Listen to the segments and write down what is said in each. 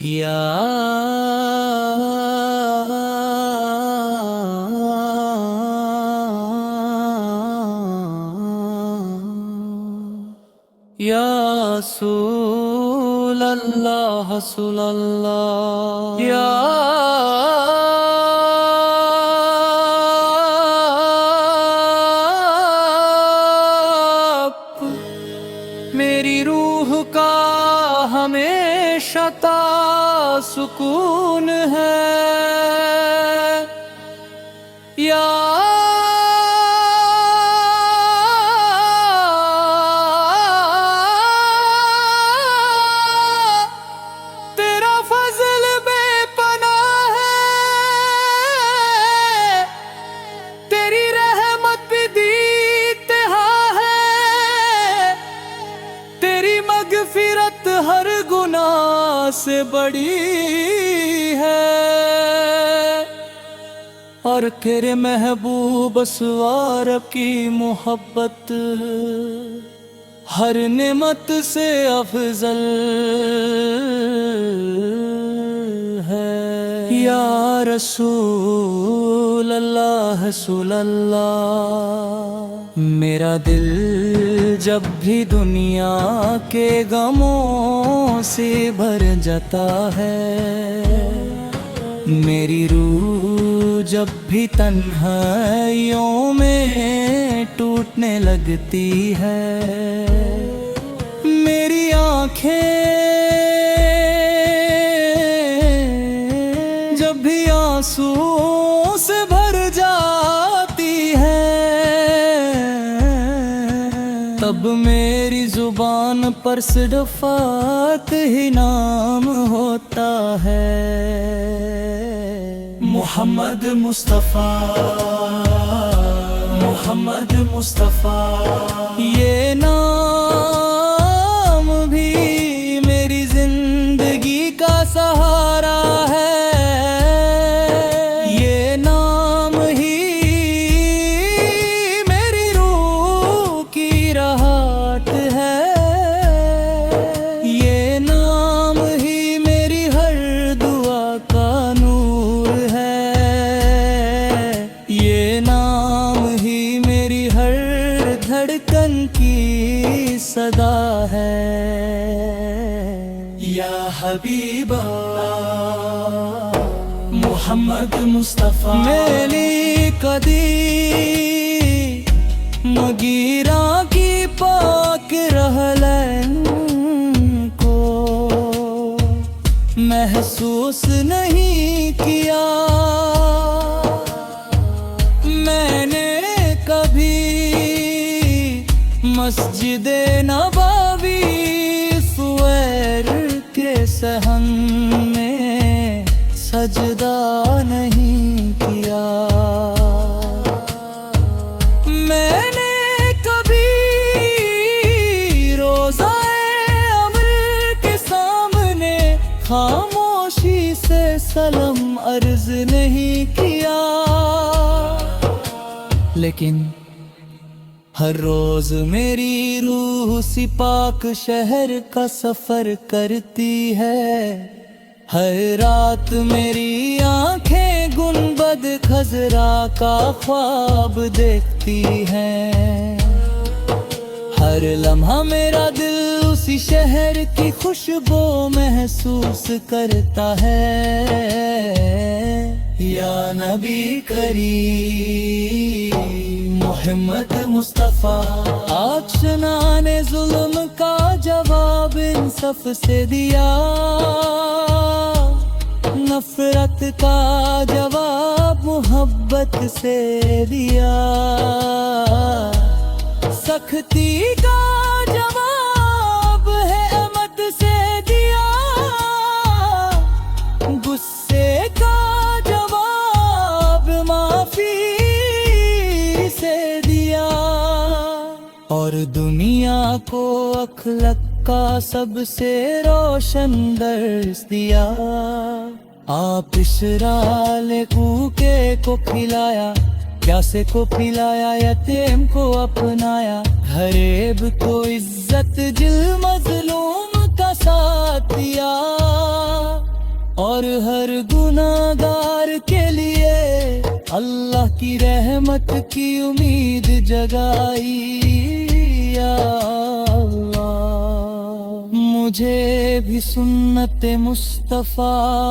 یا رسول اللہ رسول اللہ میری روح کا ہمیشہ سکون ہے یا تیرا فضل بے پناہ ہے، تیری رحمت بھی دی انتہا ہے، تیری مغفرت ہر گناہ سے بڑی ہے، اور تیرے محبوب اسوار کی محبت ہر نعمت سے افضل ہے یا رسول اللہ رسول اللہ میرا دل جب بھی دنیا کے غموں سے بھر جاتا ہے، میری روح جب بھی تنہائیوں میں ٹوٹنے لگتی ہے، میری آنکھیں جب بھی آنسوں سے بھر جاتی ہے، تب میری زبان پر صرف ہی نام ہوتا ہے محمد مصطفیٰ محمد مصطفیٰ، یہ نام بھی میری زندگی کا سہارا ہے، یہ نام ہی میری روح کی راحت ہے، یہ نام ہی میری ہر دعا کا نور ہے، یہ نام ہی میری ہر دھڑکن کی صدا ہے یا حبیب محمد مصطفیٰ میلی کدی مغیرہ کی پاک رہلن کو محسوس نہیں کیا، میں نے کبھی مسجد نبوی سویر کے صحن میں سجدہ نہیں کیا، میں نے کبھی روزہ امر کے سامنے خاموشی سے سلام عرض نہیں کیا، لیکن ہر روز میری روح سی پاک شہر کا سفر کرتی ہے، ہر رات میری آنکھیں گنبد خضرا کا خواب دیکھتی ہیں، ہر لمحہ میرا دل اسی شہر کی خوشبو محسوس کرتا ہے یا نبی کریم محمد مصطفیٰ، آشنا نے ظلم کا جواب انصاف سے دیا، نفرت کا جواب محبت سے دیا، سختی کا جواب ہے احمد سے دیا، غصے کا جواب معافی سے دیا، اور دنیا کو اخلاق کا سب سے روشن درس دیا، آپ اشرالے بھوکے کو کھلایا، پیاسے کو پلایا، یتیم کو اپنایا، غریب کو عزت، جل مظلوم کا ساتھ دیا، اور ہر گناہگار کے لیے اللہ کی رحمت کی امید جگائی یا اللہ مجھے بھی سنت مصطفیٰ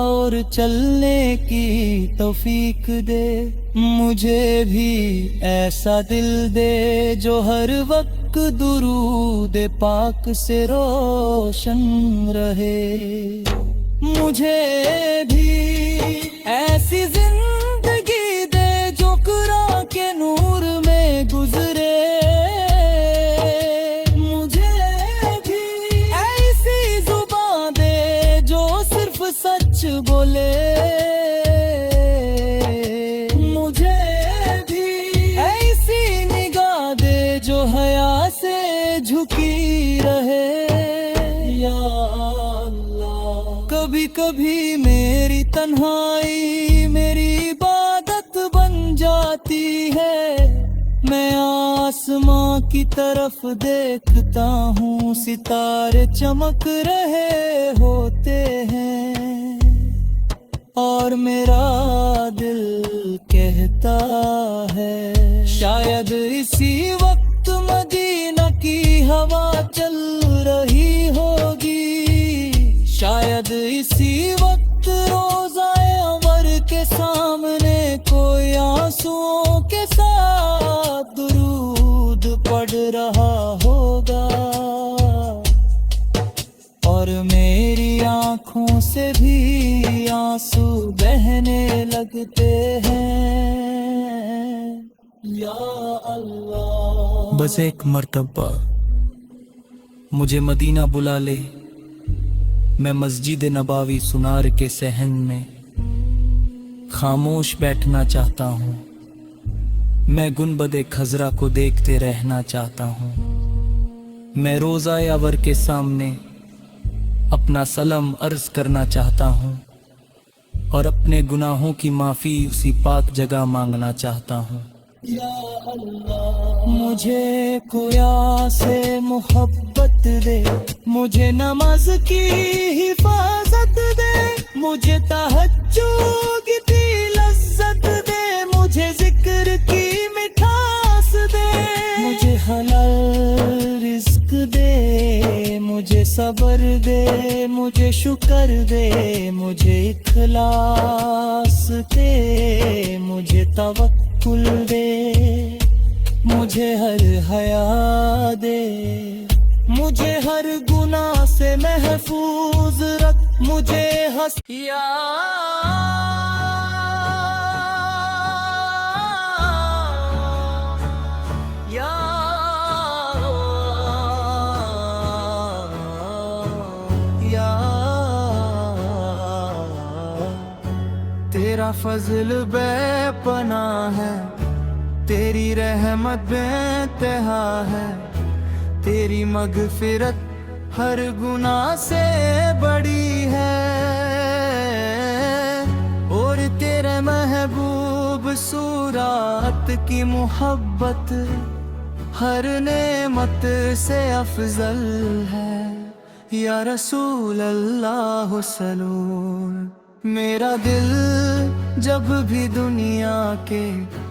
اور چلنے کی توفیق دے مجھے بھی ایسا دل دے جو ہر وقت درود پاک سے روشن رہے مجھے بھی ایسی زندگی دے جو قرآن کے نور میں گزرے مجھے بھی ایسی زبان دے جو صرف سچ بولے مجھے بھی ایسی نگاہ دے جو حیا سے جھکی رہے یا کبھی کبھی میری تنہائی میری عبادت بن جاتی ہے میں آسمان کی طرف دیکھتا ہوں ستارے چمک رہے ہوتے ہیں اور میرا دل کہتا ہے شاید اسی وقت مدینہ کی ہوا چل رہی ہوگی شاید اسی وقت روضہ انور کے سامنے کوئی آنسوؤں کے ساتھ درود پڑھ رہا ہوگا اور میری آنکھوں سے بھی آنسو بہنے لگتے ہیں یا اللہ بس ایک مرتبہ مجھے مدینہ بلا لے میں مسجد نبوی سنار کے صحن میں خاموش بیٹھنا چاہتا ہوں میں گنبد خضرا کو دیکھتے رہنا چاہتا ہوں میں روضہ انور کے سامنے اپنا سلام عرض کرنا چاہتا ہوں اور اپنے گناہوں کی معافی اسی پاک جگہ مانگنا چاہتا ہوں یا اللہ مجھے کویا سے محبت دے مجھے نماز کی حفاظت دے مجھے تہجد کی لذت دے مجھے ذکر کی مٹھاس دے مجھے حلال رزق دے مجھے صبر دے مجھے شکر دے مجھے اخلاص دے مجھے توکل دے مجھے ہر حیا دے مجھے ہر گناہ سے محفوظ رکھ مجھے یا تیرا فضل بے پناہ ہے تیری رحمت بے انتہا ہے تیری مغفرت ہر گناہ سے بڑی ہے اور تیرے محبوب صورت کی محبت ہر نعمت سے افضل ہے یا رسول اللہ سلول میرا دل جب بھی دنیا کے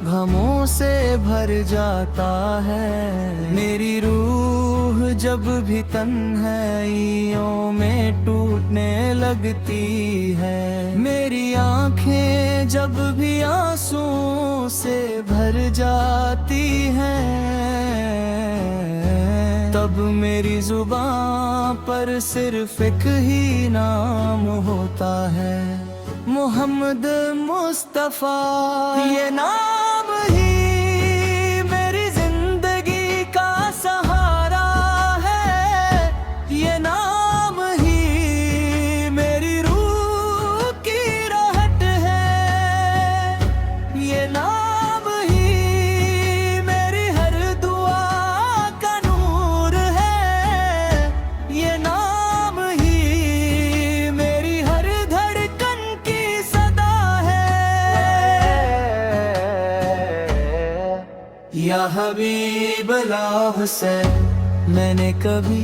غموں سے بھر جاتا ہے میری روح جب بھی تنہائیوں میں ٹوٹنے لگتی ہے میری آنکھیں جب بھی آنسوؤں سے بھر جاتی ہیں تب میری زبان پر صرف ایک ہی نام ہوتا ہے محمد مصطفیٰ یہ نام ہی میری زندگی کا سہارا ہے یہ نام ہی میری روح کی راحت ہے یہ نام ہی میری ہر دعا کا نور ہے یہ نام ہی میری ہر دھڑکن کی صدا ہے یا حبیب اللہ سے میں نے کبھی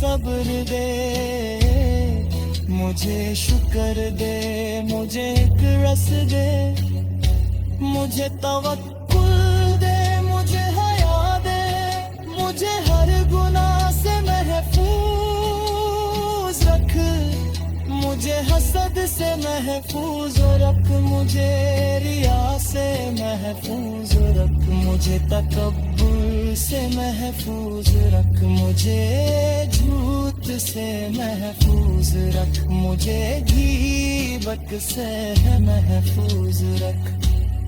صبر دے، مجھے شکر دے، مجھے ایک رس دے، مجھے توکل دے، مجھے حیا دے، مجھے ہر گناہ سے محفوظ رکھ، مجھے حسد سے محفوظ رکھ، مجھے ریا سے محفوظ رکھ، مجھے تکبر سے محفوظ رکھ، مجھے جھوٹ سے محفوظ رکھ، مجھے غیبت سے محفوظ رکھ،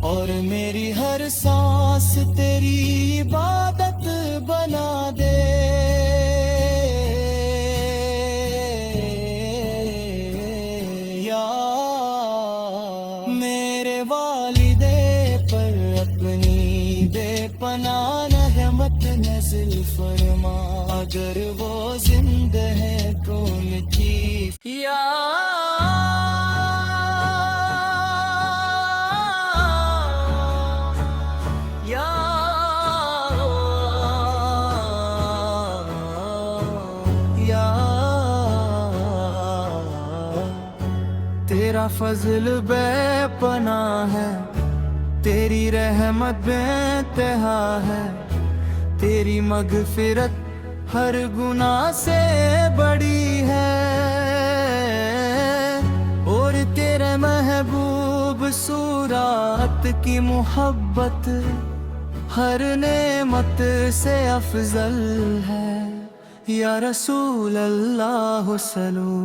اور میری ہر سانس تیری عبادت بنا دے۔ یا میرے والدے پر اپنی بے پناہ رحمت نازل فرما، اگر وہ زندہ ہے کون کی یا تیرا فضل بے پناہ ہے، تیری رحمت بے انتہا ہے، تیری مغفرت ہر گناہ سے بڑی ہے، اور تیرے محبوب صورت کی محبت ہر نعمت سے افضل ہے۔ یا رسول اللہ صلو